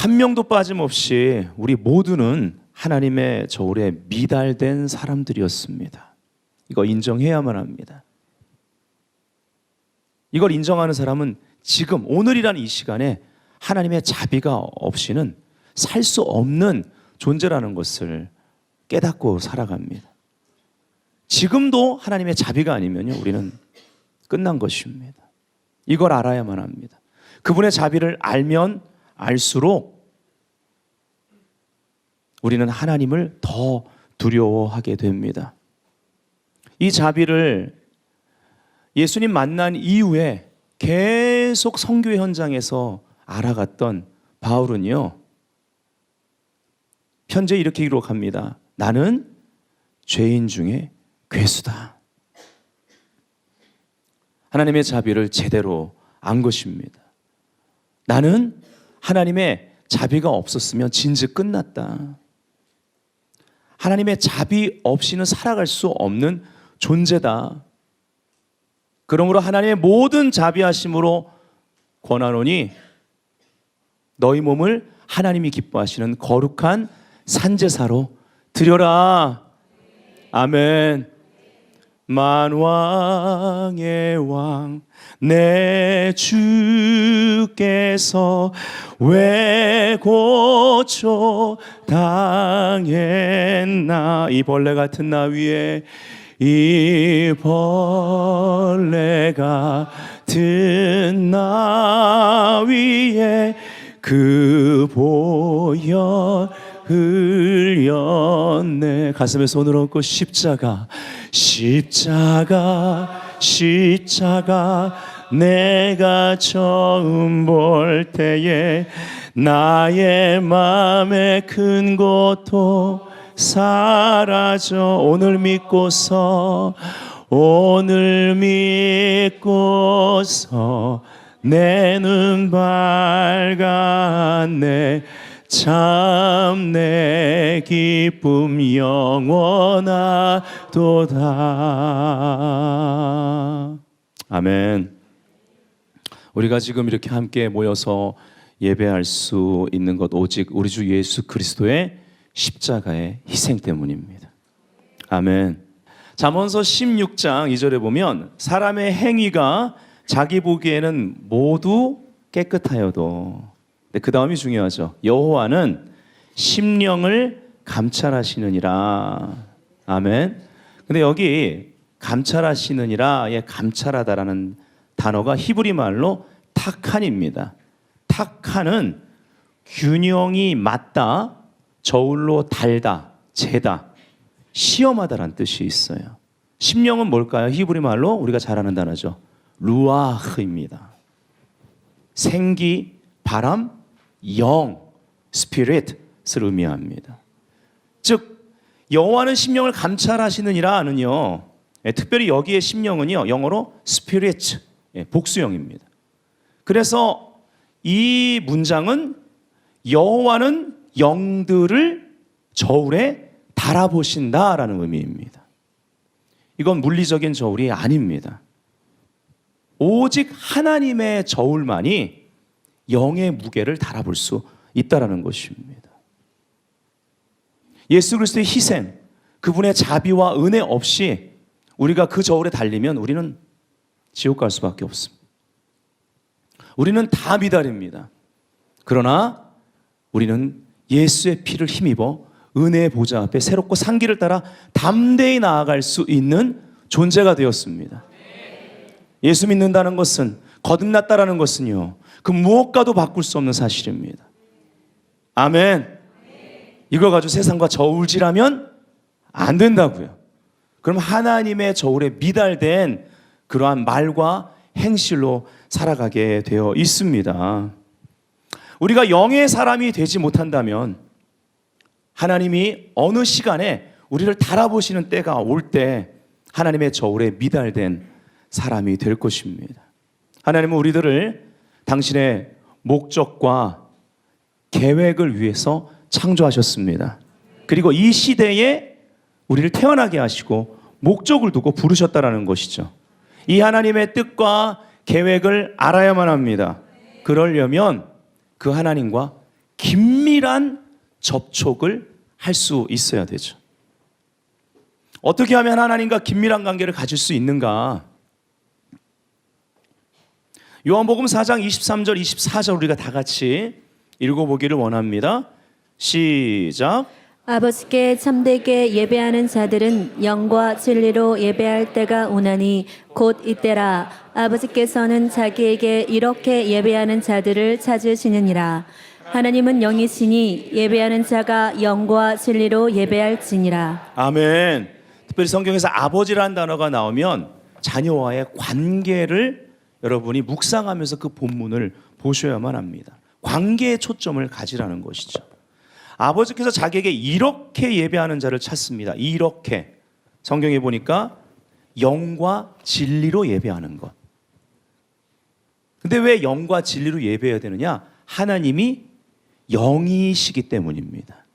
한 명도 빠짐없이 우리 모두는 하나님의 저울에 미달된 사람들이었습니다. 이거 인정해야만 합니다. 이걸 인정하는 사람은 지금 오늘이라는 이 시간에 하나님의 자비가 없이는 살 수 없는 존재라는 것을 깨닫고 살아갑니다. 지금도 하나님의 자비가 아니면요, 우리는 끝난 것입니다. 이걸 알아야만 합니다. 그분의 자비를 알면 알수록 우리는 하나님을 더 두려워하게 됩니다. 이 자비를 예수님 만난 이후에 계속 선교 현장에서 알아갔던 바울은요, 편지에 이렇게 기록합니다. 나는 죄인 중에 괴수다. 하나님의 자비를 제대로 안 것입니다. 나는 하나님의 자비가 없었으면 진즉 끝났다. 하나님의 자비 없이는 살아갈 수 없는 존재다. 그러므로 하나님의 모든 자비하심으로 권하노니 너희 몸을 하나님이 기뻐하시는 거룩한 산제사로 드려라. 아멘. 만왕의 왕 내 주께서 왜 고쳐 당했나. 이 벌레 같은 나 위에 이 벌레 같은 나 위에 그 보혈 흘렸네. 가슴에 손을 얹고 십자가 내가 처음 볼 때에 나의 마음에 큰 고통 사라져. 오늘 믿고서 내 눈 밝았네. 참 내 기쁨 영원하도다. 아멘. 우리가 지금 이렇게 함께 모여서 예배할 수 있는 것 오직 우리 주 예수 그리스도의 십자가의 희생 때문입니다. 아멘. 잠언서 16장 2절에 보면 사람의 행위가 자기 보기에는 모두 깨끗하여도, 그 다음이 중요하죠. 여호와는 심령을 감찰하시느니라. 아멘. 근데 여기 감찰하시느니라의 감찰하다라는 단어가 히브리 말로 타칸입니다. 타칸은 균형이 맞다, 저울로 달다, 재다, 시험하다라는 뜻이 있어요. 심령은 뭘까요? 히브리 말로 우리가 잘 아는 단어죠. 루아흐입니다. 생기, 바람, 영, 스피릿을 의미합니다. 즉 여호와는 심령을 감찰하시느니라는요, 특별히 여기에 심령은요, 영어로 스피릿, 복수형입니다. 그래서 이 문장은 여호와는 영들을 저울에 달아보신다라는 의미입니다. 이건 물리적인 저울이 아닙니다. 오직 하나님의 저울만이 영의 무게를 달아볼 수 있다라는 것입니다. 예수 그리스도의 희생, 그분의 자비와 은혜 없이 우리가 그 저울에 달리면 우리는 지옥 갈 수밖에 없습니다. 우리는 다 미달입니다. 그러나 우리는 예수의 피를 힘입어 은혜의 보좌 앞에 새롭고 상기를 따라 담대히 나아갈 수 있는 존재가 되었습니다. 예수 믿는다는 것은, 거듭났다라는 것은요, 그 무엇과도 바꿀 수 없는 사실입니다. 아멘. 이걸 가지고 세상과 저울질하면 안 된다고요. 그럼 하나님의 저울에 미달된 그러한 말과 행실로 살아가게 되어 있습니다. 우리가 영의 사람이 되지 못한다면 하나님이 어느 시간에 우리를 달아보시는 때가 올 때 하나님의 저울에 미달된 사람이 될 것입니다. 하나님은 우리들을 당신의 목적과 계획을 위해서 창조하셨습니다. 그리고 이 시대에 우리를 태어나게 하시고 목적을 두고 부르셨다라는 것이죠. 이 하나님의 뜻과 계획을 알아야만 합니다. 그러려면 그 하나님과 긴밀한 접촉을 할 수 있어야 되죠. 어떻게 하면 하나님과 긴밀한 관계를 가질 수 있는가? 요한복음 4장 23절 24절 우리가 다 같이 읽어보기를 원합니다. 시작. 아버지께 참되게 예배하는 자들은 영과 진리로 예배할 때가 오나니 곧 이때라. 아버지께서는 자기에게 이렇게 예배하는 자들을 찾으시느니라. 하나님은 영이시니 예배하는 자가 영과 진리로 예배할지니라. 아멘. 특별히 성경에서 아버지라는 단어가 나오면 자녀와의 관계를 여러분이 묵상하면서 그 본문을 보셔야만 합니다. 관계에 초점을 가지라는 것이죠. 아버지께서 자기에게 이렇게 예배하는 자를 찾습니다. 이렇게. 성경에 보니까 영과 진리로 예배하는 것. 근데 왜 영과 진리로 예배해야 되느냐? 하나님이 영이시기 때문입니다.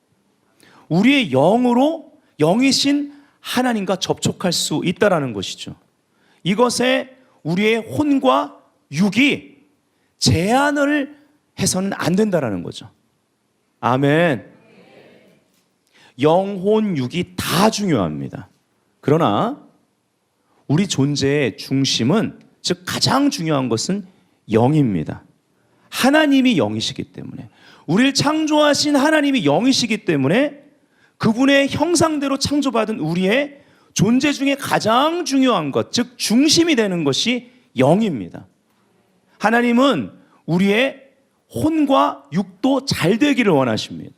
우리의 영으로 영이신 하나님과 접촉할 수 있다라는 것이죠. 이것에 우리의 혼과 육이 제한을 해서는 안 된다라는 거죠. 아멘. 영혼, 육이 다 중요합니다. 그러나 우리 존재의 중심은, 즉 가장 중요한 것은 영입니다. 하나님이 영이시기 때문에, 우리를 창조하신 하나님이 영이시기 때문에 그분의 형상대로 창조받은 우리의 존재 중에 가장 중요한 것, 즉 중심이 되는 것이 영입니다. 하나님은 우리의 혼과 육도 잘 되기를 원하십니다.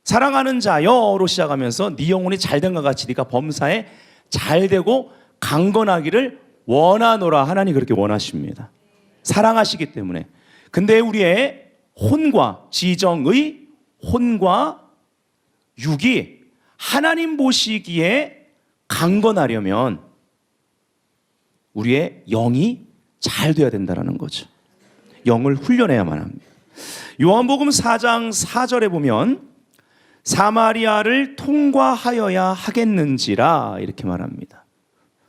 사랑하는 자여로 시작하면서 네 영혼이 잘된 것 같이 네가 범사에 잘되고 강건하기를 원하노라. 하나님 그렇게 원하십니다. 사랑하시기 때문에. 근데 우리의 혼과, 지정의 혼과 육이 하나님 보시기에 강건하려면 우리의 영이 잘 돼야 된다는 거죠. 영을 훈련해야만 합니다. 요한복음 4장 4절에 보면 사마리아를 통과하여야 하겠는지라 이렇게 말합니다.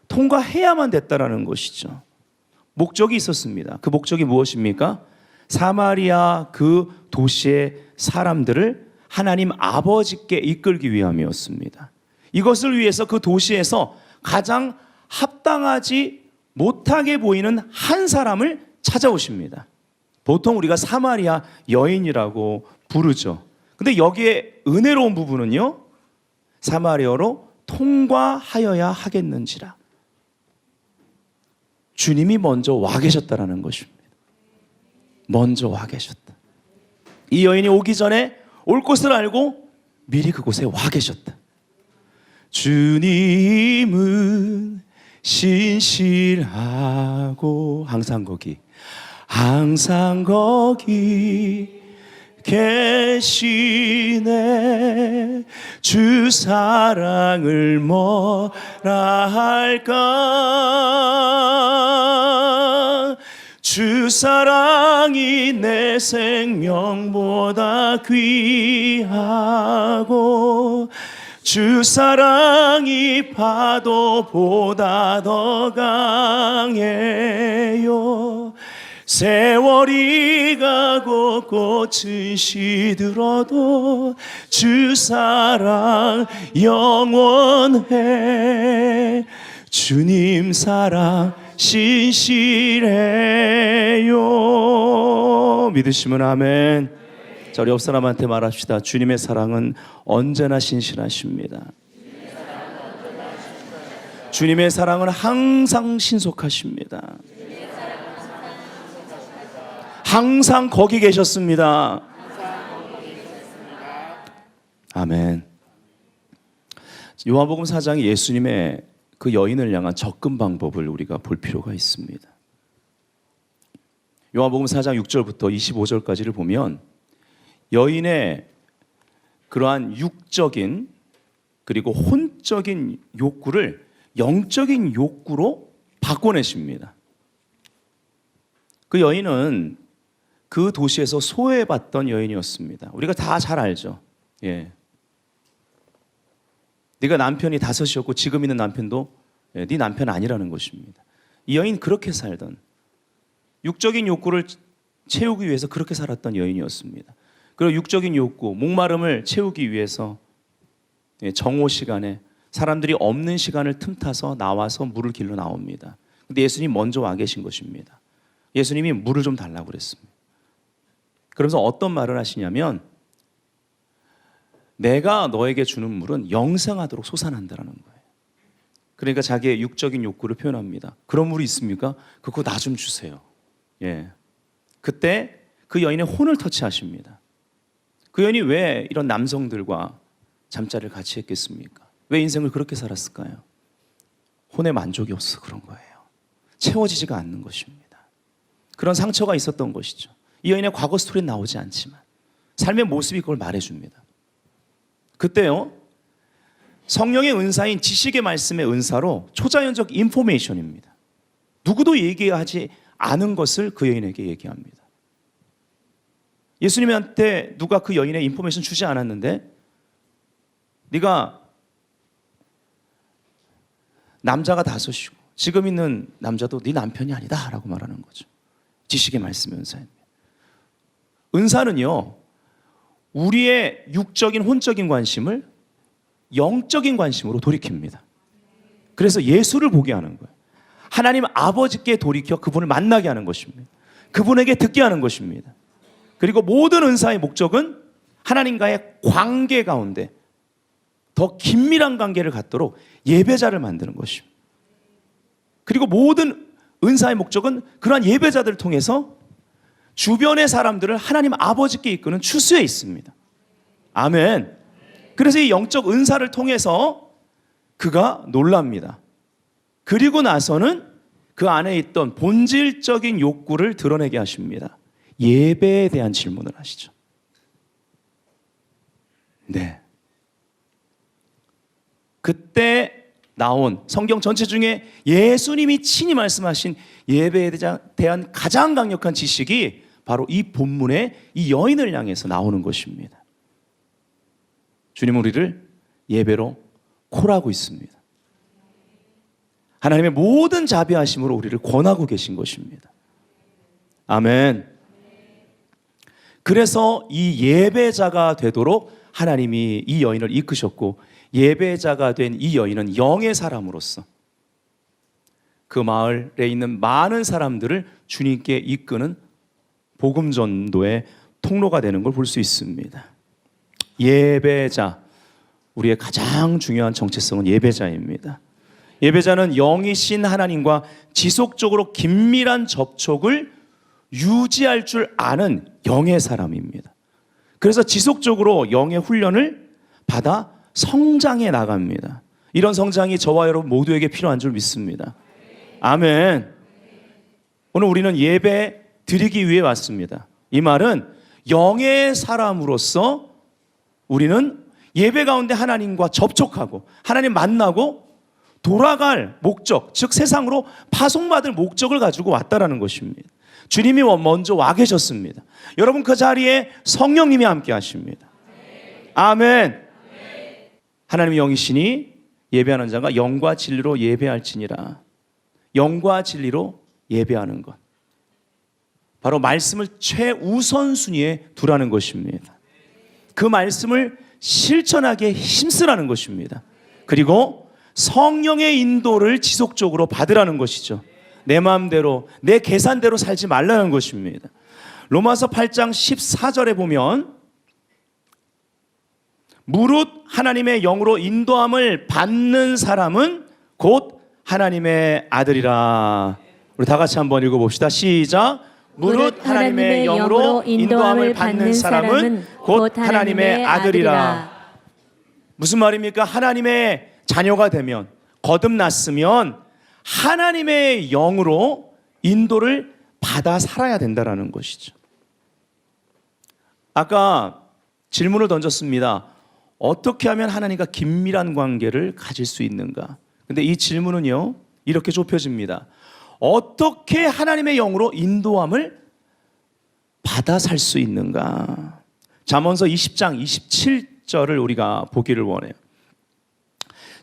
통과해야만 됐다라는 것이죠. 목적이 있었습니다. 그 목적이 무엇입니까? 사마리아 그 도시의 사람들을 하나님 아버지께 이끌기 위함이었습니다. 이것을 위해서 그 도시에서 가장 합당하지 못하게 보이는 한 사람을 찾아오십니다. 보통 우리가 사마리아 여인이라고 부르죠. 근데 여기에 은혜로운 부분은요, 사마리아로 통과하여야 하겠는지라. 주님이 먼저 와 계셨다라는 것입니다. 먼저 와 계셨다. 이 여인이 오기 전에 올 것을 알고 미리 그곳에 와 계셨다. 주님은 신실하고 항상 거기 계시네. 주 사랑을 뭐라 할까. 주 사랑이 내 생명보다 귀하고 주 사랑이 파도보다 더 강해요. 세월이 가고 꽃은 시들어도 주 사랑 영원해. 주님 사랑 신실해요. 믿으시면 아멘. 자, 우리 옆 사람한테 말합시다. 주님의 사랑은 언제나 신실하십니다. 주님의 사랑은 항상 신속하십니다. 항상 거기 계셨습니다. 아멘. 요한복음 4장이 예수님의 그 여인을 향한 접근 방법을 우리가 볼 필요가 있습니다. 요한복음 4장 6절부터 25절까지를 보면 여인의 그러한 육적인 그리고 혼적인 욕구를 영적인 욕구로 바꿔내십니다. 그 여인은 그 도시에서 소외받던 여인이었습니다. 우리가 다 잘 알죠. 예. 네가 남편이 5이었고 지금 있는 남편도 네 남편 아니라는 것입니다. 이 여인 그렇게 살던, 육적인 욕구를 채우기 위해서 그렇게 살았던 여인이었습니다. 그리고 육적인 욕구, 목마름을 채우기 위해서 정오 시간에 사람들이 없는 시간을 틈타서 나와서 물을 길러 나옵니다. 근데 예수님이 먼저 와 계신 것입니다. 예수님이 물을 좀 달라고 그랬습니다. 그러면서 어떤 말을 하시냐면 내가 너에게 주는 물은 영생하도록 솟아난다라는 거예요. 그러니까 자기의 육적인 욕구를 표현합니다. 그런 물이 있습니까? 그거 나 좀 주세요. 예. 그때 그 여인의 혼을 터치하십니다. 그 여인이 왜 이런 남성들과 잠자리를 같이 했겠습니까? 왜 인생을 그렇게 살았을까요? 혼의 만족이 없어서 그런 거예요. 채워지지가 않는 것입니다. 그런 상처가 있었던 것이죠. 이 여인의 과거 스토리는 나오지 않지만 삶의 모습이 그걸 말해줍니다. 그때요, 성령의 은사인 지식의 말씀의 은사로 초자연적 인포메이션입니다. 누구도 얘기하지 않은 것을 그 여인에게 얘기합니다. 예수님한테 누가 그 여인의 인포메이션 주지 않았는데 네가 남자가 5이고 지금 있는 남자도 네 남편이 아니다 라고 말하는 거죠. 지식의 말씀의 은사입니다. 은사는요, 우리의 육적인 혼적인 관심을 영적인 관심으로 돌이킵니다. 그래서 예수를 보게 하는 거예요. 하나님 아버지께 돌이켜 그분을 만나게 하는 것입니다. 그분에게 듣게 하는 것입니다. 그리고 모든 은사의 목적은 하나님과의 관계 가운데 더 긴밀한 관계를 갖도록 예배자를 만드는 것입니다. 그리고 모든 은사의 목적은 그러한 예배자들을 통해서 주변의 사람들을 하나님 아버지께 이끄는 추수에 있습니다. 아멘. 그래서 이 영적 은사를 통해서 그가 놀랍니다. 그리고 나서는 그 안에 있던 본질적인 욕구를 드러내게 하십니다. 예배에 대한 질문을 하시죠. 네. 그때 나온 성경 전체 중에 예수님이 친히 말씀하신 예배에 대한 가장 강력한 지식이 바로 이 본문의 이 여인을 향해서 나오는 것입니다. 주님은 우리를 예배로 콜하고 있습니다. 하나님의 모든 자비하심으로 우리를 권하고 계신 것입니다. 아멘. 그래서 이 예배자가 되도록 하나님이 이 여인을 이끄셨고, 예배자가 된 이 여인은 영의 사람으로서 그 마을에 있는 많은 사람들을 주님께 이끄는 복음 전도의 통로가 되는 걸 볼 수 있습니다. 예배자, 우리의 가장 중요한 정체성은 예배자입니다. 예배자는 영이신 하나님과 지속적으로 긴밀한 접촉을 유지할 줄 아는 영의 사람입니다. 그래서 지속적으로 영의 훈련을 받아 성장해 나갑니다. 이런 성장이 저와 여러분 모두에게 필요한 줄 믿습니다. 아멘. 오늘 우리는 예배 드리기 위해 왔습니다. 이 말은 영의 사람으로서 우리는 예배 가운데 하나님과 접촉하고 하나님 만나고 돌아갈 목적, 즉 세상으로 파송받을 목적을 가지고 왔다라는 것입니다. 주님이 먼저 와 계셨습니다. 여러분 그 자리에 성령님이 함께 하십니다. 아멘. 하나님의 영이시니 예배하는 자가 영과 진리로 예배할지니라. 영과 진리로 예배하는 것, 바로 말씀을 최우선순위에 두라는 것입니다. 그 말씀을 실천하기에 힘쓰라는 것입니다. 그리고 성령의 인도를 지속적으로 받으라는 것이죠. 내 마음대로 내 계산대로 살지 말라는 것입니다. 로마서 8장 14절에 보면 무릇 하나님의 영으로 인도함을 받는 사람은 곧 하나님의 아들이라. 우리 다 같이 한번 읽어봅시다. 시작. 무릇 하나님의 영으로 인도함을 받는 사람은 곧 하나님의 아들이라. 무슨 말입니까? 하나님의 자녀가 되면, 거듭났으면 하나님의 영으로 인도를 받아 살아야 된다는 것이죠. 아까 질문을 던졌습니다. 어떻게 하면 하나님과 긴밀한 관계를 가질 수 있는가? 근데 이 질문은요, 이렇게 좁혀집니다. 어떻게 하나님의 영으로 인도함을 받아 살 수 있는가? 잠언서 20장 27절을 우리가 보기를 원해요.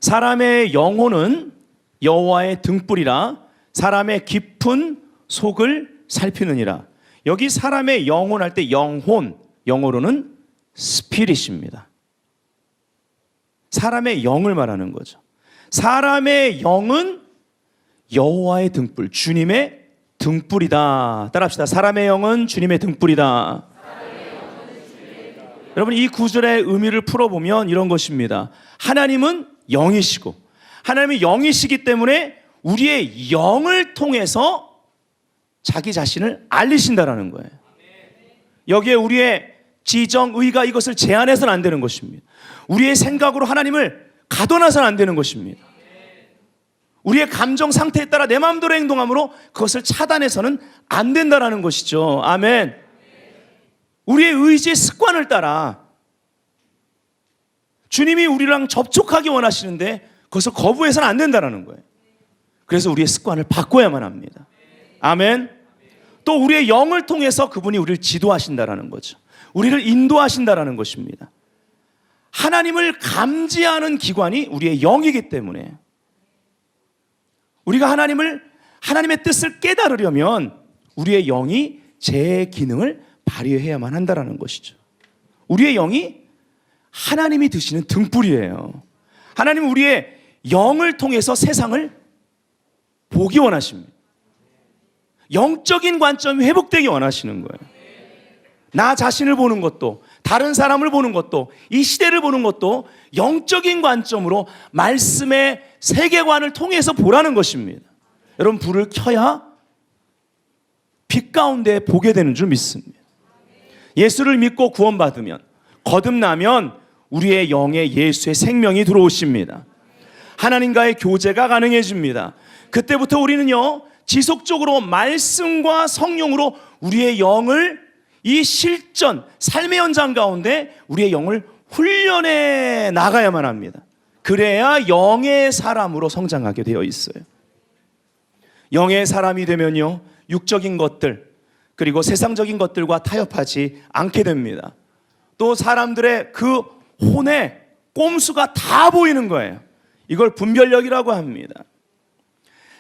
사람의 영혼은 여호와의 등불이라 사람의 깊은 속을 살피느니라. 여기 사람의 영혼 할 때 영혼, 영어로는 스피릿입니다. 사람의 영을 말하는 거죠. 사람의 영은 여호와의 등불, 주님의 등불이다. 따라합시다. 사람의 영은 주님의 등불이다. 여러분, 이 구절의 의미를 풀어보면 이런 것입니다. 하나님은 영이시고 하나님이 영이시기 때문에 우리의 영을 통해서 자기 자신을 알리신다라는 거예요. 여기에 우리의 지정, 의가 이것을 제한해서는 안 되는 것입니다. 우리의 생각으로 하나님을 가둬놔서는 안 되는 것입니다. 우리의 감정 상태에 따라 내 마음대로 행동함으로 그것을 차단해서는 안 된다는 것이죠. 아멘. 우리의 의지의 습관을 따라 주님이 우리랑 접촉하기 원하시는데 그것을 거부해서는 안 된다는 거예요. 그래서 우리의 습관을 바꿔야만 합니다. 아멘. 또 우리의 영을 통해서 그분이 우리를 지도하신다는 거죠. 우리를 인도하신다는 것입니다. 하나님을 감지하는 기관이 우리의 영이기 때문에 우리가 하나님의 뜻을 깨달으려면 우리의 영이 제 기능을 발휘해야만 한다는 것이죠. 우리의 영이 하나님이 드시는 등불이에요. 하나님은 우리의 영을 통해서 세상을 보기 원하십니다. 영적인 관점이 회복되기 원하시는 거예요. 나 자신을 보는 것도, 다른 사람을 보는 것도, 이 시대를 보는 것도 영적인 관점으로 말씀의 세계관을 통해서 보라는 것입니다. 여러분, 불을 켜야 빛 가운데 보게 되는 줄 믿습니다. 예수를 믿고 구원받으면, 거듭나면 우리의 영에 예수의 생명이 들어오십니다. 하나님과의 교제가 가능해집니다. 그때부터 우리는요, 지속적으로 말씀과 성령으로 우리의 영을 이 실전, 삶의 현장 가운데 우리의 영을 훈련해 나가야만 합니다. 그래야 영의 사람으로 성장하게 되어 있어요. 영의 사람이 되면요, 육적인 것들 그리고 세상적인 것들과 타협하지 않게 됩니다. 또 사람들의 그 혼의 꼼수가 다 보이는 거예요. 이걸 분별력이라고 합니다.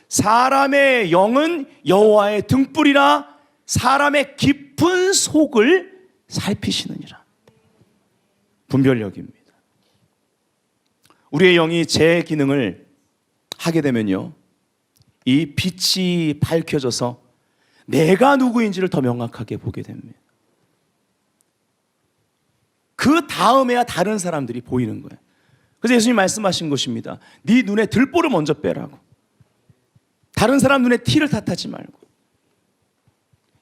사람의 영은 여호와의 등불이라 사람의 깊은 속을 살피시느니라. 분별력입니다. 우리의 영이 제 기능을 하게 되면요, 이 빛이 밝혀져서 내가 누구인지를 더 명확하게 보게 됩니다. 그 다음에야 다른 사람들이 보이는 거예요. 그래서 예수님 말씀하신 것입니다. 네 눈에 들보를 먼저 빼라고. 다른 사람 눈에 티를 탓하지 말고.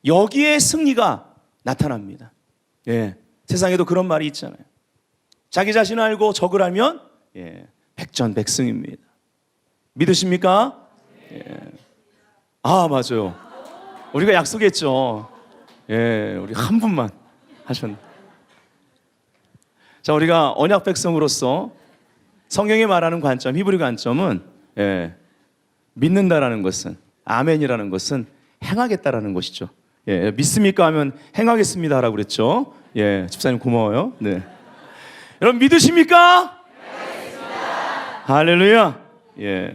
여기에 승리가 나타납니다. 예, 세상에도 그런 말이 있잖아요. 자기 자신을 알고 적을 알면 백전백승입니다. 믿으십니까? 예. 아, 맞아요. 우리가 약속했죠. 예, 우리 한 분만 하셨네. 자, 우리가 언약 백성으로서 성경이 말하는 관점, 히브리 관점은 믿는다라는 것은, 아멘이라는 것은 행하겠다라는 것이죠. 예, 믿습니까 하면 행하겠습니다라고 그랬죠. 예, 집사님 고마워요. 네. 여러분 믿으십니까? 네, 할렐루야. 예.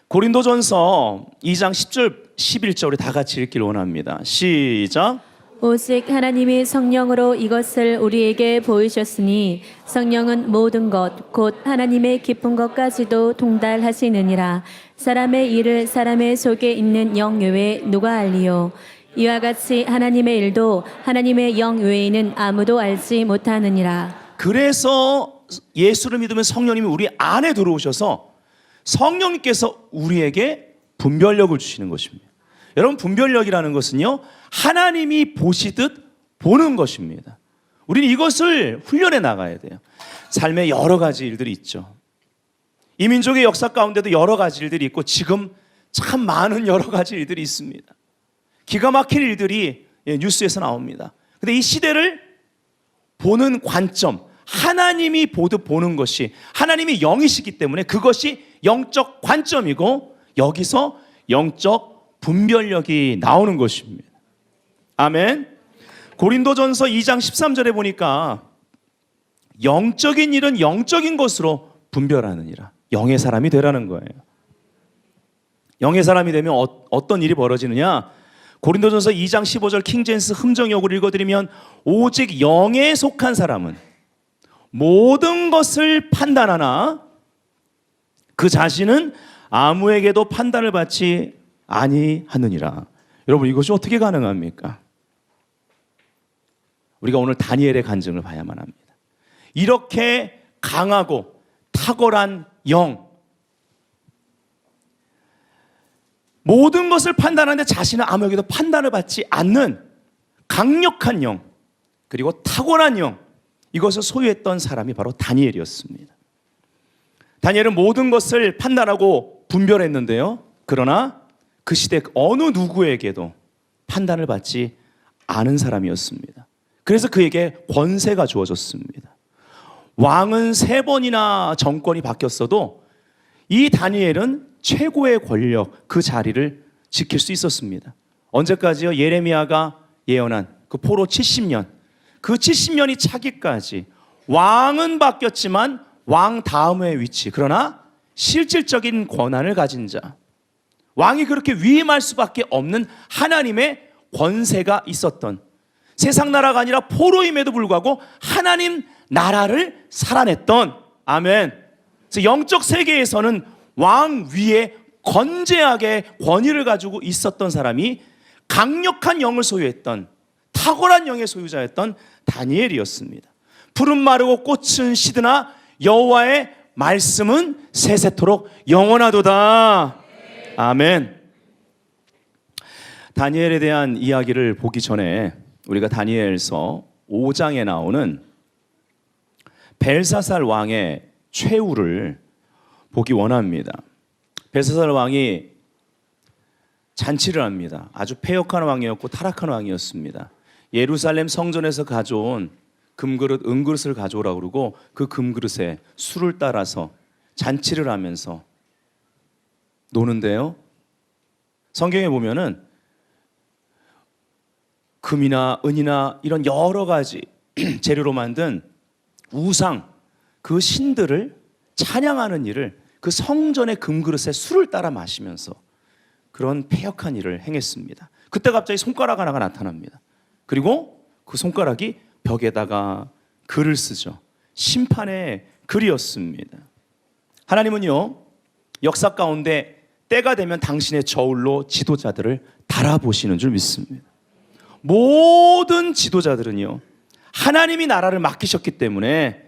고린도전서 2장 10절 11절 우리 다 같이 읽기를 원합니다. 시작. 오직 하나님이 성령으로 이것을 우리에게 보이셨으니 성령은 모든 것 곧 하나님의 깊은 것까지도 통달하시느니라. 사람의 일을 사람의 속에 있는 영 외에 누가 알리요? 이와 같이 하나님의 일도 하나님의 영 외에는 아무도 알지 못하느니라. 그래서 예수를 믿으면 성령님이 우리 안에 들어오셔서 성령님께서 우리에게 분별력을 주시는 것입니다. 여러분, 분별력이라는 것은요, 하나님이 보시듯 보는 것입니다. 우리는 이것을 훈련해 나가야 돼요. 삶에 여러 가지 일들이 있죠. 이 민족의 역사 가운데도 여러 가지 일들이 있고 지금 참 많은 여러 가지 일들이 있습니다. 기가 막힌 일들이 뉴스에서 나옵니다. 근데 이 시대를 보는 관점, 하나님이 보듯 보는 것이, 하나님이 영이시기 때문에 그것이 영적 관점이고 여기서 영적 분별력이 나오는 것입니다. 아멘. 고린도전서 2장 13절에 보니까 영적인 일은 영적인 것으로 분별하느니라. 영의 사람이 되라는 거예요. 영의 사람이 되면 어떤 일이 벌어지느냐? 고린도전서 2장 15절 킹제임스 흠정역을 읽어드리면 오직 영에 속한 사람은 모든 것을 판단하나 그 자신은 아무에게도 판단을 받지 아니하느니라. 여러분, 이것이 어떻게 가능합니까? 우리가 오늘 다니엘의 간증을 봐야만 합니다. 이렇게 강하고 탁월한 영, 모든 것을 판단하는데 자신은 아무에게도 판단을 받지 않는 강력한 영, 그리고 탁월한 영, 이것을 소유했던 사람이 바로 다니엘이었습니다. 다니엘은 모든 것을 판단하고 분별했는데요, 그러나 그 시대 어느 누구에게도 판단을 받지 않은 사람이었습니다. 그래서 그에게 권세가 주어졌습니다. 왕은 3번이나 정권이 바뀌었어도 이 다니엘은 최고의 권력, 그 자리를 지킬 수 있었습니다. 언제까지요? 예레미야가 예언한 그 포로 70년, 그 70년이 차기까지 왕은 바뀌었지만 왕 다음의 위치, 그러나 실질적인 권한을 가진 자, 왕이 그렇게 위임할 수밖에 없는 하나님의 권세가 있었던, 세상 나라가 아니라 포로임에도 불구하고 하나님 나라를 살아냈던, 아멘. 그래서 영적 세계에서는 왕 위에 건재하게 권위를 가지고 있었던 사람이 강력한 영을 소유했던, 탁월한 영의 소유자였던 다니엘이었습니다. 푸른 마르고 꽃은 시드나 여호와의 말씀은 세세토록 영원하도다. 아멘. 다니엘에 대한 이야기를 보기 전에 우리가 다니엘서 5장에 나오는 벨사살 왕의 최후를 보기 원합니다. 벨사살 왕이 잔치를 합니다. 아주 패역한 왕이었고 타락한 왕이었습니다. 예루살렘 성전에서 가져온 금그릇, 은그릇을 가져오라고 그러고 그 금그릇에 술을 따라서 잔치를 하면서 노는데요, 성경에 보면은 금이나 은이나 이런 여러 가지 재료로 만든 우상, 그 신들을 찬양하는 일을 그 성전의 금그릇에 술을 따라 마시면서 그런 패역한 일을 행했습니다. 그때 갑자기 손가락 하나가 나타납니다. 그리고 그 손가락이 벽에다가 글을 쓰죠. 심판의 글이었습니다. 하나님은요, 역사 가운데 때가 되면 당신의 저울로 지도자들을 달아보시는 줄 믿습니다. 모든 지도자들은요, 하나님이 나라를 맡기셨기 때문에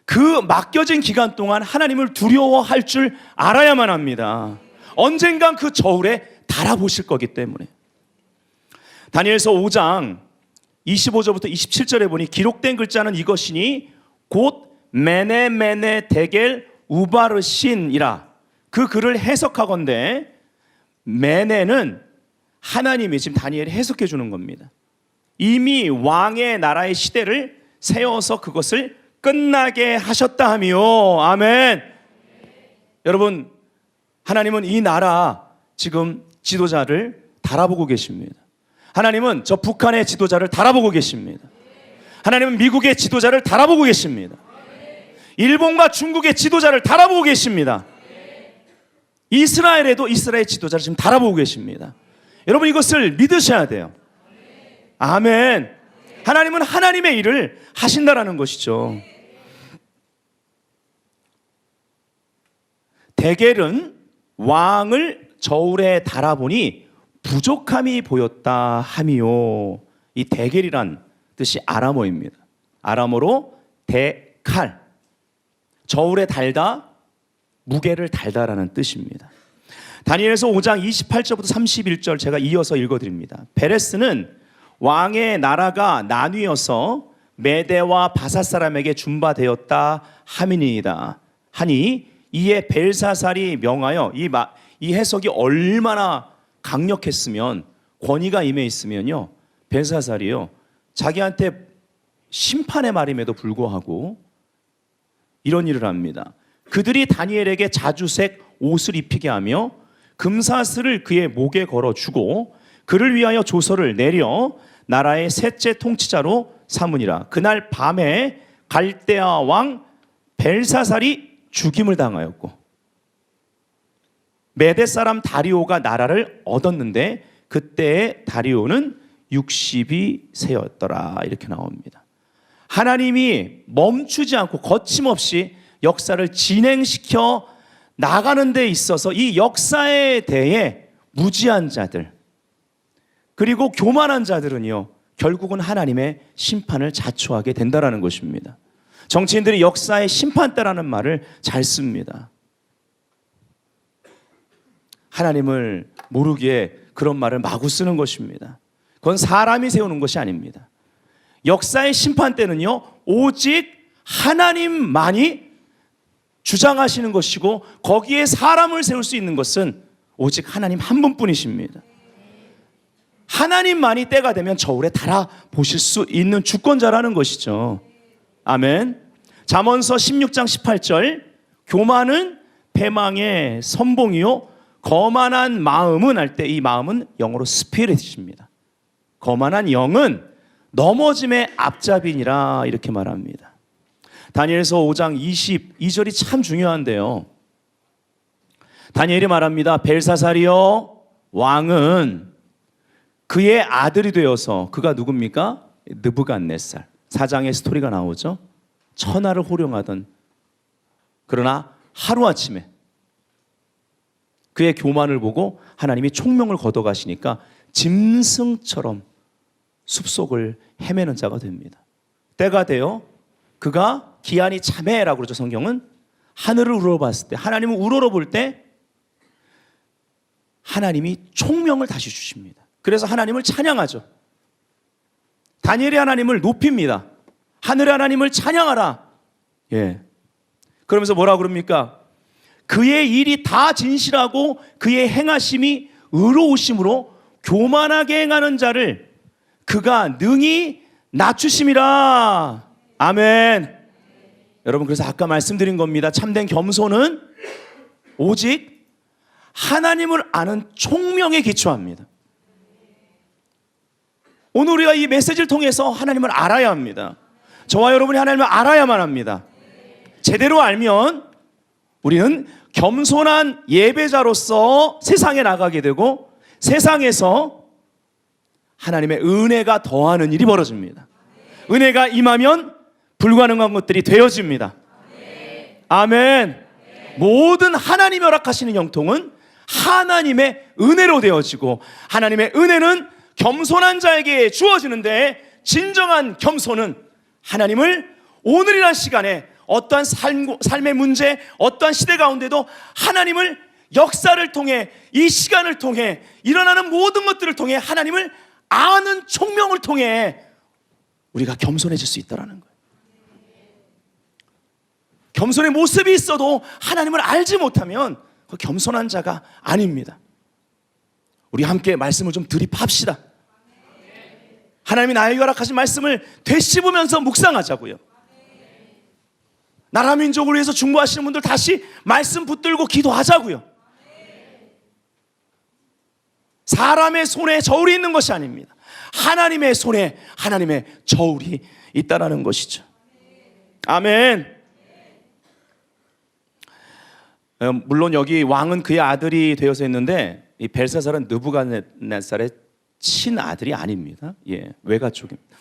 그 맡겨진 기간 동안 하나님을 두려워할 줄 알아야만 합니다. 언젠간 그 저울에 달아보실 거기 때문에. 다니엘서 5장 25절부터 27절에 보니 기록된 글자는 이것이니 곧 메네 데겔 우바르신이라. 그 글을 해석하건대 메네는 하나님이 지금 다니엘이 해석해 주는 겁니다. 이미 왕의 나라의 시대를 세워서 그것을 끝나게 하셨다 하며, 아멘. 여러분, 하나님은 이 나라 지금 지도자를 달아보고 계십니다. 하나님은 저 북한의 지도자를 달아보고 계십니다. 하나님은 미국의 지도자를 달아보고 계십니다. 일본과 중국의 지도자를 달아보고 계십니다. 이스라엘에도 이스라엘 지도자를 지금 달아보고 계십니다. 여러분, 이것을 믿으셔야 돼요. 아멘. 하나님은 하나님의 일을 하신다라는 것이죠. 데겔은 왕을 저울에 달아보니 부족함이 보였다 함이요. 이 데겔이란 뜻이 아람어입니다. 아람어로 데칼, 저울에 달다, 무게를 달다라는 뜻입니다. 다니엘서 5장 28절부터 31절 제가 이어서 읽어드립니다. 베레스는 왕의 나라가 나뉘어서 메대와 바사 사람에게 준바되었다 함이니이다 하니, 이에 벨사살이 명하여, 이 해석이 얼마나 강력했으면, 권위가 임해 있으면요, 벨사살이요, 자기한테 심판의 말임에도 불구하고 이런 일을 합니다. 그들이 다니엘에게 자주색 옷을 입히게 하며 금사슬을 그의 목에 걸어주고 그를 위하여 조서를 내려 나라의 셋째 통치자로 삼으니라. 그날 밤에 갈대아 왕 벨사살이 죽임을 당하였고 메대 사람 다리오가 나라를 얻었는데 그때의 다리오는 62세였더라. 이렇게 나옵니다. 하나님이 멈추지 않고 거침없이 역사를 진행시켜 나가는 데 있어서 이 역사에 대해 무지한 자들, 그리고 교만한 자들은요, 결국은 하나님의 심판을 자초하게 된다는 것입니다. 정치인들이 역사의 심판대라는 말을 잘 씁니다. 하나님을 모르기에 그런 말을 마구 쓰는 것입니다. 그건 사람이 세우는 것이 아닙니다. 역사의 심판대는요, 오직 하나님만이 주장하시는 것이고, 거기에 사람을 세울 수 있는 것은 오직 하나님 한 분뿐이십니다. 하나님만이 때가 되면 저울에 달아보실 수 있는 주권자라는 것이죠. 아멘. 잠언서 16장 18절, 교만은 패망의 선봉이요 거만한 마음은, 할 때 이 마음은 영어로 스피릿입니다. 거만한 영은 넘어짐의 앞잡이니라, 이렇게 말합니다. 다니엘서 5장 22절이 참 중요한데요. 다니엘이 말합니다. 벨사살이여, 왕은 그의 아들이 되어서, 그가 누굽니까? 느부갓네살. 4장의 스토리가 나오죠. 천하를 호령하던, 그러나 하루아침에 그의 교만을 보고 하나님이 총명을 걷어가시니까 짐승처럼 숲속을 헤매는 자가 됩니다. 때가 되어 그가 기한이 참회라고 그러죠. 성경은 하늘을 우러러봤을 때, 하나님을 우러러볼 때 하나님이 총명을 다시 주십니다. 그래서 하나님을 찬양하죠. 다니엘이 하나님을 높입니다. 하늘의 하나님을 찬양하라. 예. 그러면서 뭐라고 그럽니까? 그의 일이 다 진실하고 그의 행하심이 의로우심으로 교만하게 행하는 자를 그가 능히 낮추심이라. 아멘. 여러분, 그래서 아까 말씀드린 겁니다. 참된 겸손은 오직 하나님을 아는 총명에 기초합니다. 오늘 우리가 이 메시지를 통해서 하나님을 알아야 합니다. 저와 여러분이 하나님을 알아야만 합니다. 제대로 알면 우리는 겸손한 예배자로서 세상에 나가게 되고, 세상에서 하나님의 은혜가 더하는 일이 벌어집니다. 은혜가 임하면 불가능한 것들이 되어집니다. 아멘. 모든 하나님이 허락하시는 형통은 하나님의 은혜로 되어지고, 하나님의 은혜는 겸손한 자에게 주어지는데, 진정한 겸손은 하나님을 오늘이란 시간에 어떠한 삶의 문제, 어떠한 시대 가운데도 하나님을, 역사를 통해, 이 시간을 통해, 일어나는 모든 것들을 통해 하나님을 아는 총명을 통해 우리가 겸손해질 수 있다는 거예요. 겸손의 모습이 있어도 하나님을 알지 못하면 그 겸손한 자가 아닙니다. 우리 함께 말씀을 좀 들이팝시다. 하나님이 나에게 허락하신 말씀을 되씹으면서 묵상하자고요. 나라 민족을 위해서 중보하시는 분들 다시 말씀 붙들고 기도하자고요. 사람의 손에 저울이 있는 것이 아닙니다. 하나님의 손에 하나님의 저울이 있다는 것이죠. 아멘. 물론 여기 왕은 그의 아들이 되어서 했는데, 이 벨사살은 느부갓네살의 친아들이 아닙니다. 예, 외가족입니다.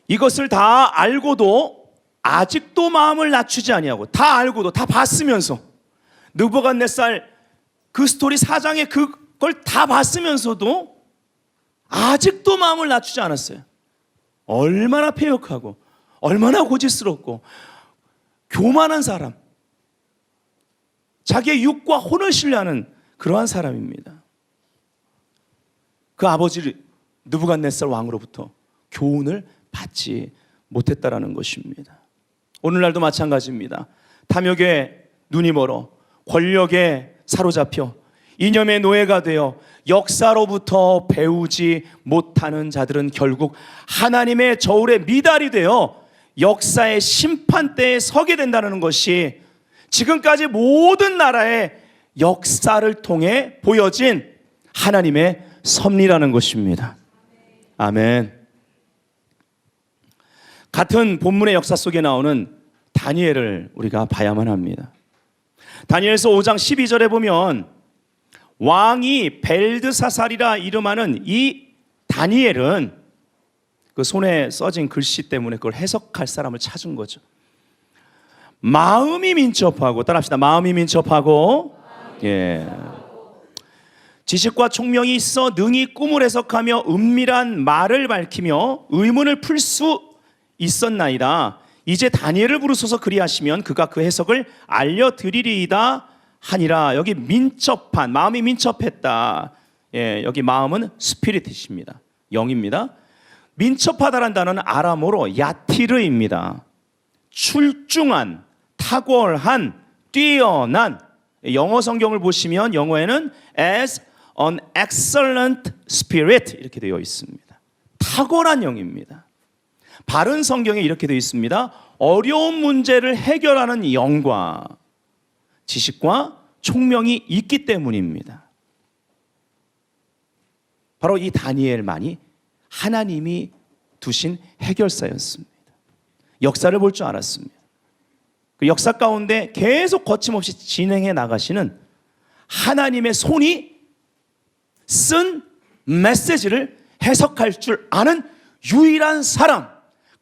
이것을 다 알고도 아직도 마음을 낮추지 아니하고, 다 알고도, 다 봤으면서, 느부갓네살 그 스토리 4장에 그걸 다 봤으면서도 아직도 마음을 낮추지 않았어요. 얼마나 패역하고 얼마나 고집스럽고 교만한 사람, 자기의 육과 혼을 신뢰하는 그러한 사람입니다. 그 아버지 느부갓네살 왕으로부터 교훈을 받지 못했다라는 것입니다. 오늘날도 마찬가지입니다. 탐욕에 눈이 멀어 권력에 사로잡혀 이념의 노예가 되어 역사로부터 배우지 못하는 자들은 결국 하나님의 저울에 미달이 되어 역사의 심판대에 서게 된다는 것이 지금까지 모든 나라의 역사를 통해 보여진 하나님의 섭리라는 것입니다. 아멘. 같은 본문의 역사 속에 나오는 다니엘을 우리가 봐야만 합니다. 다니엘서 5장 12절에 보면 왕이 벨드사살이라 이름하는 이 다니엘은 그 손에 써진 글씨 때문에 그걸 해석할 사람을 찾은 거죠. 마음이 민첩하고, 따라합시다. 마음이 민첩하고, 예. 지식과 총명이 있어 능히 꿈을 해석하며 은밀한 말을 밝히며 의문을 풀 수 있었나이다. 이제 다니엘을 부르소서 그리하시면 그가 그 해석을 알려드리리이다 하니라. 여기 민첩한, 마음이 민첩했다. 예, 여기 마음은 스피릿입니다. 영입니다. 민첩하다라는 단어는 아람어로 야티르입니다. 출중한, 탁월한, 뛰어난. 영어 성경을 보시면 영어에는 as an excellent spirit 이렇게 되어 있습니다. 탁월한 영입니다. 바른 성경에 이렇게 되어 있습니다. 어려운 문제를 해결하는 영과 지식과 총명이 있기 때문입니다. 바로 이 다니엘만이 하나님이 두신 해결사였습니다. 역사를 볼 줄 알았습니다. 그 역사 가운데 계속 거침없이 진행해 나가시는 하나님의 손이 쓴 메시지를 해석할 줄 아는 유일한 사람,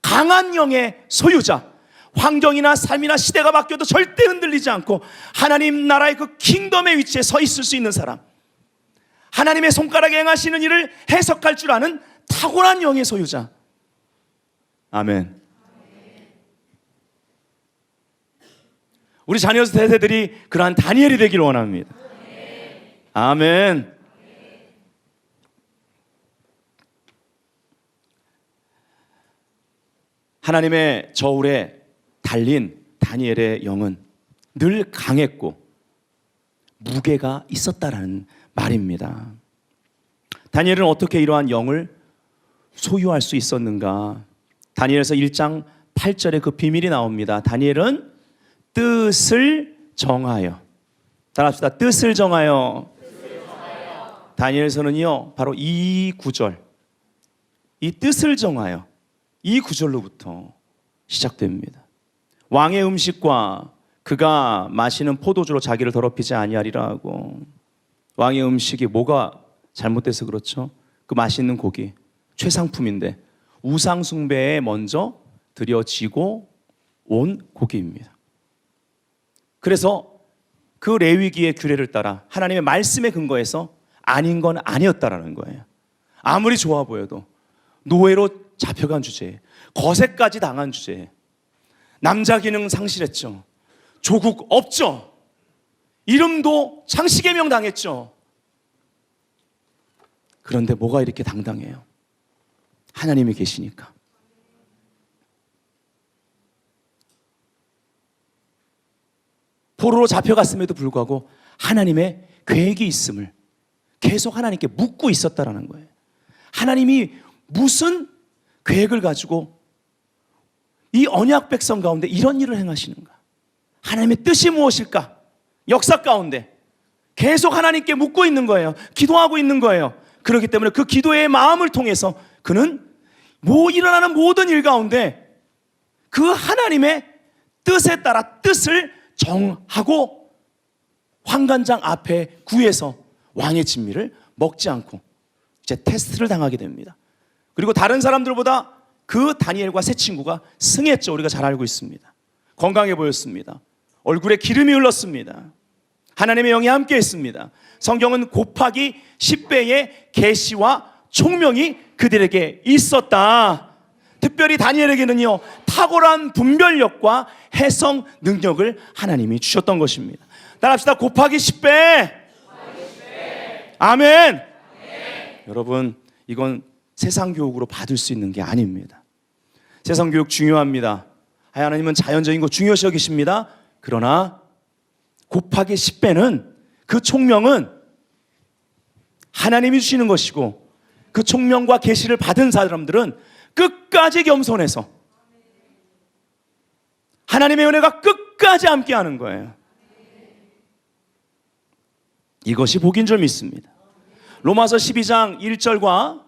강한 영의 소유자, 환경이나 삶이나 시대가 바뀌어도 절대 흔들리지 않고 하나님 나라의 그 킹덤의 위치에 서 있을 수 있는 사람, 하나님의 손가락에 행하시는 일을 해석할 줄 아는 탁월한 영의 소유자. 아멘. 우리 자녀 세대들이 그러한 다니엘이 되기를 원합니다. 아멘. 하나님의 저울에 달린 다니엘의 영은 늘 강했고 무게가 있었다라는 말입니다. 다니엘은 어떻게 이러한 영을 소유할 수 있었는가? 다니엘서 1장 8절에 그 비밀이 나옵니다. 다니엘은 뜻을 정하여, 따라합시다. 뜻을 정하여. 다니엘서는요 바로 이 구절, 이 뜻을 정하여, 이 구절로부터 시작됩니다. 왕의 음식과 그가 마시는 포도주로 자기를 더럽히지 아니하리라 하고, 왕의 음식이 뭐가 잘못돼서 그렇죠? 그 맛있는 고기, 최상품인데 우상 숭배에 먼저 드려지고 온 고기입니다. 그래서 그 레위기의 규례를 따라 하나님의 말씀에 근거해서 아닌 건 아니었다라는 거예요. 아무리 좋아 보여도 노예로 잡혀간 주제에, 거세까지 당한 주제에, 남자 기능 상실했죠. 조국 없죠. 이름도 창씨개명 당했죠. 그런데 뭐가 이렇게 당당해요? 하나님이 계시니까. 포로로 잡혀갔음에도 불구하고 하나님의 계획이 있음을 계속 하나님께 묻고 있었다라는 거예요. 하나님이 무슨 계획을 가지고 이 언약 백성 가운데 이런 일을 행하시는가? 하나님의 뜻이 무엇일까? 역사 가운데 계속 하나님께 묻고 있는 거예요. 기도하고 있는 거예요. 그렇기 때문에 그 기도의 마음을 통해서 그는 일어나는 모든 일 가운데 그 하나님의 뜻에 따라 뜻을 정하고 환관장 앞에 구해서 왕의 진미를 먹지 않고 이제 테스트를 당하게 됩니다. 그리고 다른 사람들보다 그 다니엘과 세 친구가 승했죠. 우리가 잘 알고 있습니다. 건강해 보였습니다. 얼굴에 기름이 흘렀습니다. 하나님의 영이 함께 했습니다. 성경은 곱하기 10배의 계시와 총명이 그들에게 있었다. 특별히 다니엘에게는요 탁월한 분별력과 해석 능력을 하나님이 주셨던 것입니다. 따라합시다. 곱하기 10배. 아멘. 여러분, 이건 세상 교육으로 받을 수 있는 게 아닙니다. 세상 교육 중요합니다. 하나님은 자연적인 거 중요시 여기십니다. 그러나 곱하기 10배는, 그 총명은 하나님이 주시는 것이고, 그 총명과 계시를 받은 사람들은 끝까지 겸손해서 하나님의 은혜가 끝까지 함께하는 거예요. 이것이 복인 줄 믿습니다. 로마서 12장 1절과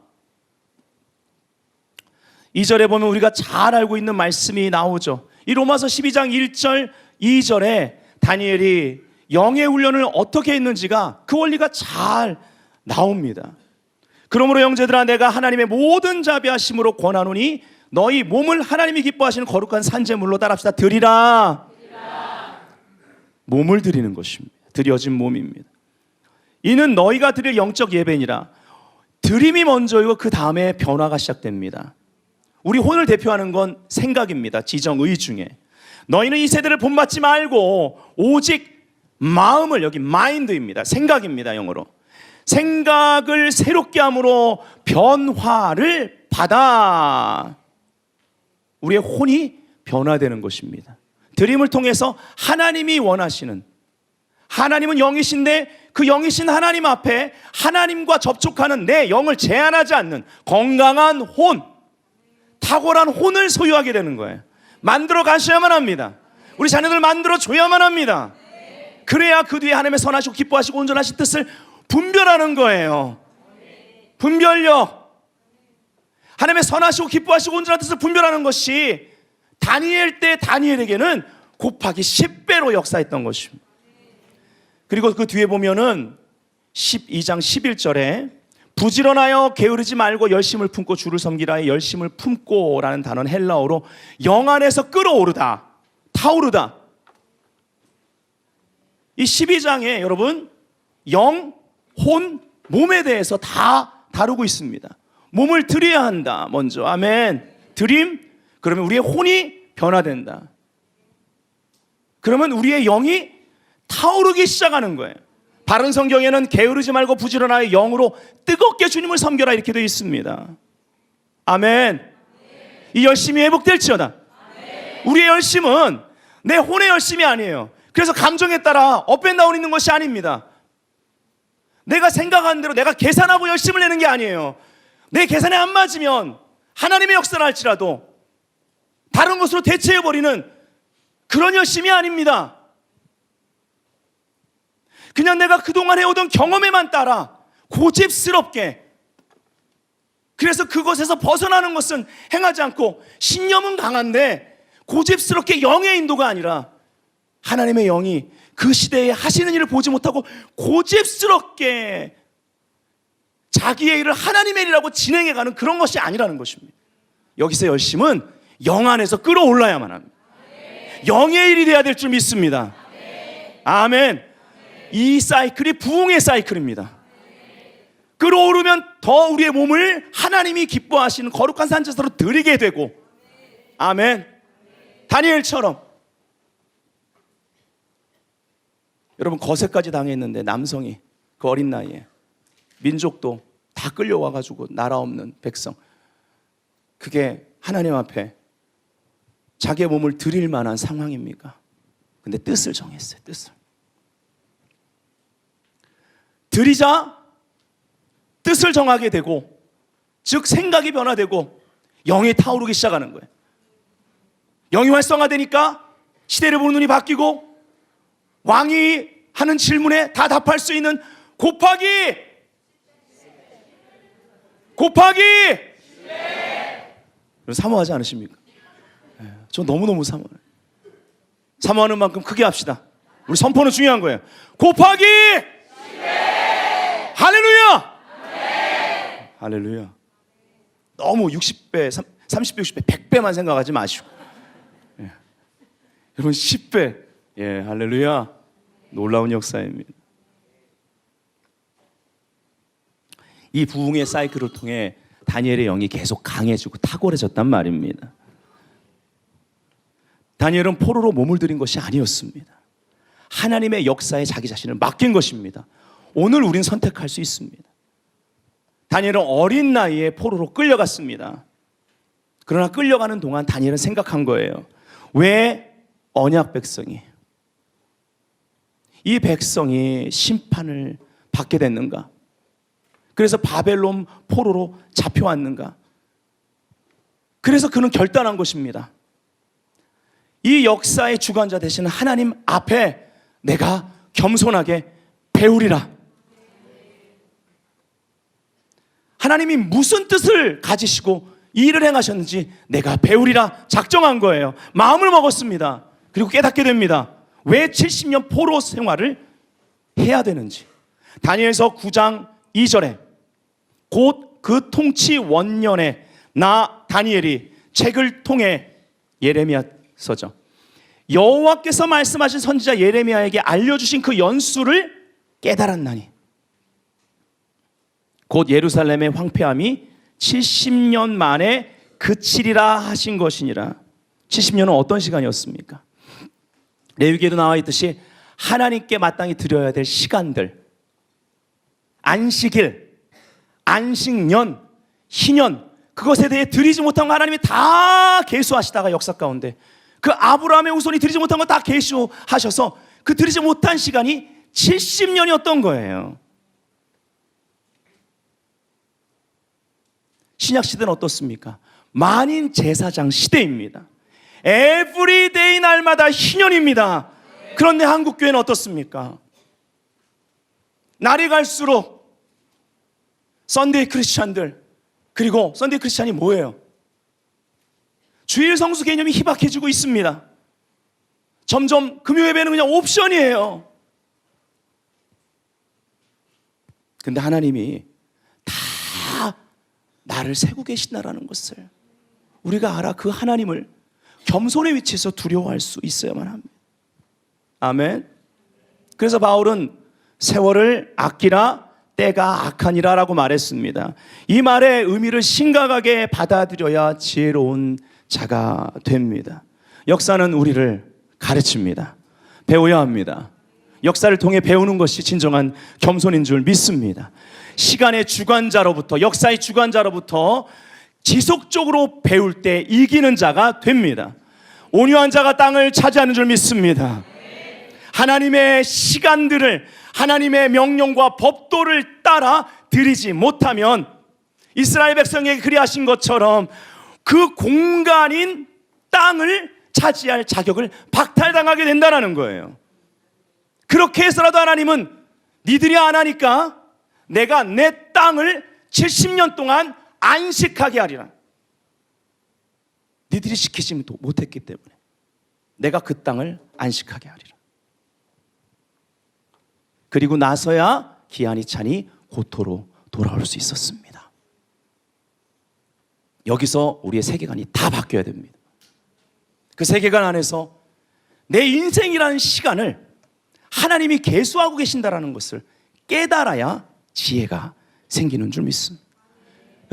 2절에 보면 우리가 잘 알고 있는 말씀이 나오죠. 이 로마서 12장 1절 2절에 다니엘이 영의 훈련을 어떻게 했는지가 그 원리가 잘 나옵니다. 그러므로 형제들아, 내가 하나님의 모든 자비하심으로 권하노니 너희 몸을 하나님이 기뻐하시는 거룩한 산제물로 따랍시다. 드리라. 몸을 드리는 것입니다. 드려진 몸입니다. 이는 너희가 드릴 영적 예배니라. 드림이 먼저이고 그 다음에 변화가 시작됩니다. 우리 혼을 대표하는 건 생각입니다. 지정의 중에. 너희는 이 세대를 본받지 말고 오직 마음을, 여기 마인드입니다. 생각입니다. 영어로. 생각을 새롭게 함으로 변화를 받아. 우리의 혼이 변화되는 것입니다. 드림을 통해서 하나님이 원하시는, 하나님은 영이신데 그 영이신 하나님 앞에 하나님과 접촉하는 내 영을 제한하지 않는 건강한 혼, 탁월한 혼을 소유하게 되는 거예요. 만들어 가셔야만 합니다. 우리 자녀들 만들어 줘야만 합니다. 그래야 그 뒤에 하나님의 선하시고 기뻐하시고 온전하신 뜻을 분별하는 거예요. 분별력. 하나님의 선하시고 기뻐하시고 온전한 뜻을 분별하는 것이 다니엘 때 다니엘에게는 곱하기 10배로 역사했던 것입니다. 그리고 그 뒤에 보면은 12장 11절에 부지런하여 게으르지 말고 열심을 품고 주를 섬기라의 열심을 품고 라는 단어는 헬라어로 영 안에서 끓어오르다, 타오르다. 이 12장에 여러분 영, 혼, 몸에 대해서 다 다루고 있습니다. 몸을 드려야 한다. 먼저 아멘. 드림, 그러면 우리의 혼이 변화된다. 그러면 우리의 영이 타오르기 시작하는 거예요. 바른 성경에는 게으르지 말고 부지런하여 영으로 뜨겁게 주님을 섬겨라 이렇게 되어 있습니다. 아멘. 이 열심이 회복될지어다. 우리의 열심은 내 혼의 열심이 아니에요. 그래서 감정에 따라 업앤다운 있는 것이 아닙니다. 내가 생각한 대로 내가 계산하고 열심을 내는 게 아니에요. 내 계산에 안 맞으면 하나님의 역사를 할지라도 다른 것으로 대체해버리는 그런 열심이 아닙니다. 그냥 내가 그동안 해오던 경험에만 따라 고집스럽게, 그래서 그것에서 벗어나는 것은 행하지 않고 신념은 강한데 고집스럽게 영의 인도가 아니라 하나님의 영이 그 시대에 하시는 일을 보지 못하고 고집스럽게 자기의 일을 하나님의 일이라고 진행해가는 그런 것이 아니라는 것입니다. 여기서 열심은 영 안에서 끌어올라야만 합니다. 영의 일이 돼야 될 줄 믿습니다. 아멘. 이 사이클이 부흥의 사이클입니다. 끌어오르면 더 우리의 몸을 하나님이 기뻐하시는 거룩한 산제사로 드리게 되고, 아멘. 다니엘처럼 여러분 거세까지 당했는데 남성이 그 어린 나이에 민족도 다 끌려와가지고 나라 없는 백성, 그게 하나님 앞에 자기의 몸을 드릴 만한 상황입니까? 근데 뜻을 정했어요. 뜻을 드리자 뜻을 정하게 되고, 즉 생각이 변화되고 영이 타오르기 시작하는 거예요. 영이 활성화되니까 시대를 보는 눈이 바뀌고 왕이 하는 질문에 다 답할 수 있는 곱하기 사모하지 않으십니까? 저 너무너무 사모해요. 사모하는 만큼 크게 합시다. 우리 선포는 중요한 거예요. 곱하기 할렐루야! 할렐루야. 너무 60배, 30배, 60배, 100배만 생각하지 마시고, 예. 여러분 10배, 예, 할렐루야. 놀라운 역사입니다. 이 부흥의 사이클을 통해 다니엘의 영이 계속 강해지고 탁월해졌단 말입니다. 다니엘은 포로로 몸을 들인 것이 아니었습니다. 하나님의 역사에 자기 자신을 맡긴 것입니다. 오늘 우린 선택할 수 있습니다. 다니엘은 어린 나이에 포로로 끌려갔습니다. 그러나 끌려가는 동안 다니엘은 생각한 거예요. 왜 언약 백성이, 이 백성이 심판을 받게 됐는가? 그래서 바벨론 포로로 잡혀왔는가? 그래서 그는 결단한 것입니다. 이 역사의 주관자 되시는 하나님 앞에 내가 겸손하게 배우리라. 하나님이 무슨 뜻을 가지시고 이 일을 행하셨는지 내가 배우리라 작정한 거예요. 마음을 먹었습니다. 그리고 깨닫게 됩니다. 왜 70년 포로 생활을 해야 되는지. 다니엘서 9장 2절에 곧 그 통치 원년에 나 다니엘이 책을 통해 예레미야서죠. 여호와께서 말씀하신 선지자 예레미야에게 알려주신 그 연수를 깨달았나니 곧 예루살렘의 황폐함이 70년 만에 그치리라 하신 것이니라. 70년은 어떤 시간이었습니까? 레위기에도 나와 있듯이 하나님께 마땅히 드려야 될 시간들, 안식일, 안식년, 희년, 그것에 대해 드리지 못한 거 하나님이 다 계수하시다가 역사 가운데 그 아브라함의 후손이 드리지 못한 거 다 계수하셔서 그 드리지 못한 시간이 70년이었던 거예요. 신약 시대는 어떻습니까? 만인 제사장 시대입니다. 에브리데이 날마다 희년입니다. 그런데 한국 교회는 어떻습니까? 날이 갈수록 썬데이 크리스찬들, 그리고 썬데이 크리스찬이 뭐예요? 주일 성수 개념이 희박해지고 있습니다. 점점 금요 예배는 그냥 옵션이에요. 근데 하나님이 다 나를 세고 계신다라는 것을 우리가 알아. 그 하나님을 겸손의 위치에서 두려워할 수 있어야만 합니다. 아멘. 그래서 바울은 세월을 아끼라 때가 악하니라 라고 말했습니다. 이 말의 의미를 심각하게 받아들여야 지혜로운 자가 됩니다. 역사는 우리를 가르칩니다. 배워야 합니다. 역사를 통해 배우는 것이 진정한 겸손인 줄 믿습니다. 시간의 주관자로부터, 역사의 주관자로부터 지속적으로 배울 때 이기는 자가 됩니다. 온유한 자가 땅을 차지하는 줄 믿습니다. 하나님의 시간들을, 하나님의 명령과 법도를 따라 드리지 못하면 이스라엘 백성에게 그리하신 것처럼 그 공간인 땅을 차지할 자격을 박탈당하게 된다는 거예요. 그렇게 해서라도 하나님은 니들이 안 하니까 내가 내 땅을 70년 동안 안식하게 하리라. 니들이 시키지 못했기 때문에 내가 그 땅을 안식하게 하리라. 그리고 나서야 기한이 차니 고토로 돌아올 수 있었습니다. 여기서 우리의 세계관이 다 바뀌어야 됩니다. 그 세계관 안에서 내 인생이라는 시간을 하나님이 계수하고 계신다라는 것을 깨달아야 지혜가 생기는 줄 믿습니다.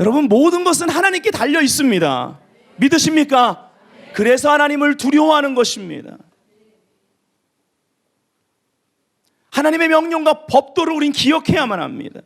여러분, 모든 것은 하나님께 달려 있습니다. 믿으십니까? 그래서 하나님을 두려워하는 것입니다. 하나님의 명령과 법도를 우린 기억해야만 합니다.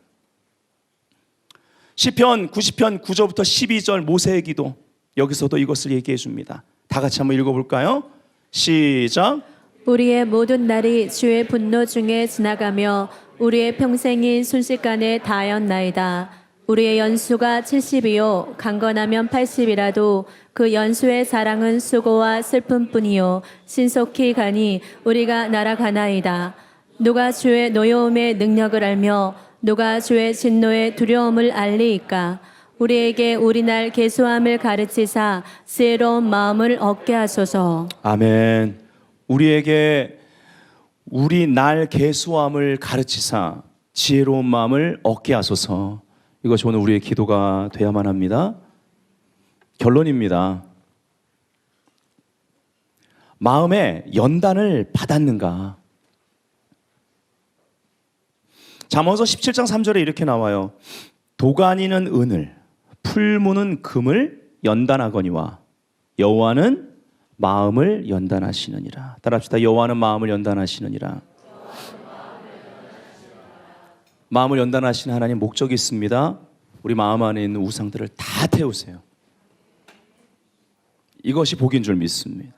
시편 90편 9절부터 12절 모세의 기도, 여기서도 이것을 얘기해 줍니다. 다 같이 한번 읽어볼까요? 시작. 우리의 모든 날이 주의 분노 중에 지나가며 우리의 평생이 순식간에 다하였나이다. 우리의 연수가 70이요 강건하면 80이라도 그 연수의 사랑은 수고와 슬픔뿐이요 신속히 가니 우리가 날아가나이다. 누가 주의 노여움의 능력을 알며 누가 주의 진노의 두려움을 알리이까. 우리에게 우리 날 계수함을 가르치사 지혜로운 마음을 얻게 하소서. 아멘. 우리에게 우리 날 계수함을 가르치사 지혜로운 마음을 얻게 하소서. 이것이 오늘 우리의 기도가 돼야만 합니다. 결론입니다. 마음에 연단을 받았는가? 잠언서 17장 3절에 이렇게 나와요. 도가니는 은을, 풀무는 금을 연단하거니와 여호와는 마음을 연단하시느니라. 따라합시다. 여호와는 마음을 연단하시느니라. 마음을 연단하시는 하나님 목적이 있습니다. 우리 마음 안에 있는 우상들을 다 태우세요. 이것이 복인 줄 믿습니다.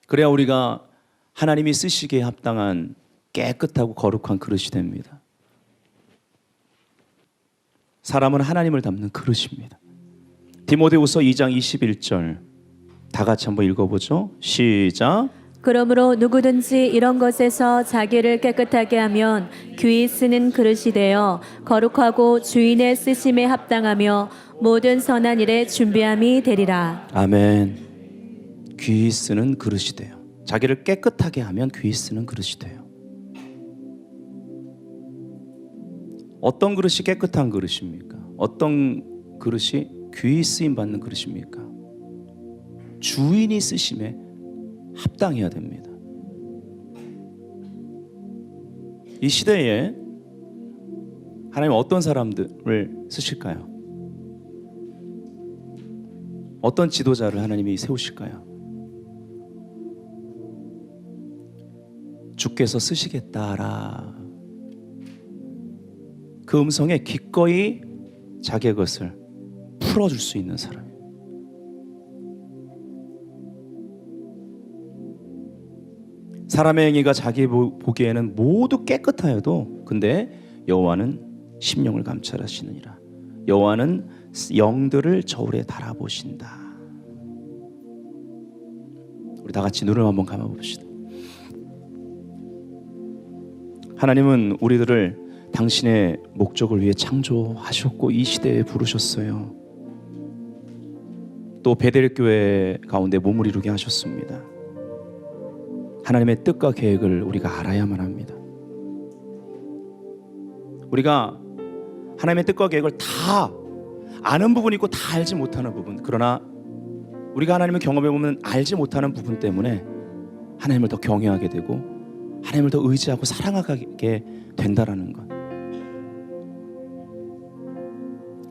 그래야 우리가 하나님이 쓰시기에 합당한 깨끗하고 거룩한 그릇이 됩니다. 사람은 하나님을 담는 그릇입니다. 디모데후서 2장 21절 다 같이 한번 읽어보죠. 시작. 그러므로 누구든지 이런 것에서 자기를 깨끗하게 하면 귀히 쓰는 그릇이 되어 거룩하고 주인의 쓰심에 합당하며 모든 선한 일에 준비함이 되리라. 아멘. 귀히 쓰는 그릇이 돼요. 자기를 깨끗하게 하면 귀히 쓰는 그릇이 돼요. 어떤 그릇이 깨끗한 그릇입니까? 어떤 그릇이 귀히 쓰임 받는 그릇입니까? 주인이 쓰심에 합당해야 됩니다. 이 시대에 하나님 어떤 사람들을 쓰실까요? 어떤 지도자를 하나님이 세우실까요? 주께서 쓰시겠다라 그 음성에 기꺼이 자기의 것을 풀어줄 수 있는 사람. 사람의 행위가 자기 보기에는 모두 깨끗하여도 근데 여호와는 심령을 감찰하시느니라. 여호와는 영들을 저울에 달아보신다. 우리 다 같이 눈을 한번 감아봅시다. 하나님은 우리들을 당신의 목적을 위해 창조하셨고 이 시대에 부르셨어요. 또 베델 교회 가운데 몸을 이루게 하셨습니다. 하나님의 뜻과 계획을 우리가 알아야만 합니다. 우리가 하나님의 뜻과 계획을 다 아는 부분이 있고 다 알지 못하는 부분, 그러나 우리가 하나님을 경험해보면 알지 못하는 부분 때문에 하나님을 더 경외하게 되고 하나님을 더 의지하고 사랑하게 된다라는 것.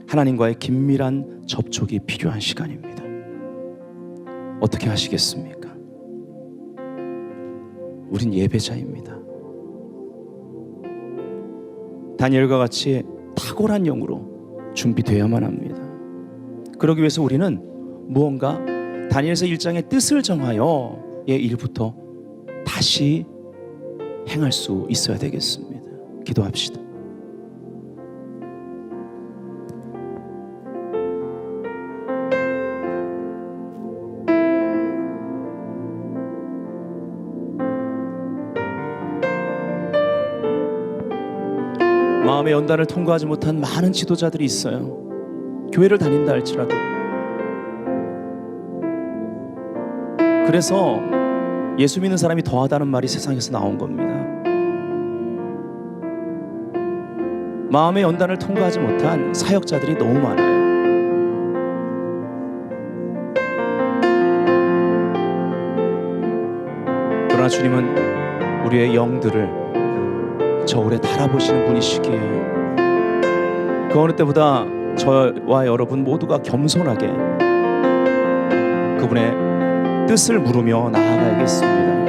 하나님과의 긴밀한 접촉이 필요한 시간입니다. 어떻게 하시겠습니까? 우린 예배자입니다. 다니엘과 같이 탁월한 영으로 준비되어야만 합니다. 그러기 위해서 우리는 무언가 다니엘서 1장의 뜻을 정하여의 일부터 다시 행할 수 있어야 되겠습니다. 기도합시다. 마음의 연단을 통과하지 못한 많은 지도자들이 있어요. 교회를 다닌다 할지라도. 그래서 예수 믿는 사람이 더하다는 말이 세상에서 나온 겁니다. 마음의 연단을 통과하지 못한 사역자들이 너무 많아요. 그러나 주님은 우리의 영들을 저울에 달아보시는 분이시기에 그 어느 때보다 저와 여러분 모두가 겸손하게 그분의 뜻을 물으며 나아가야겠습니다.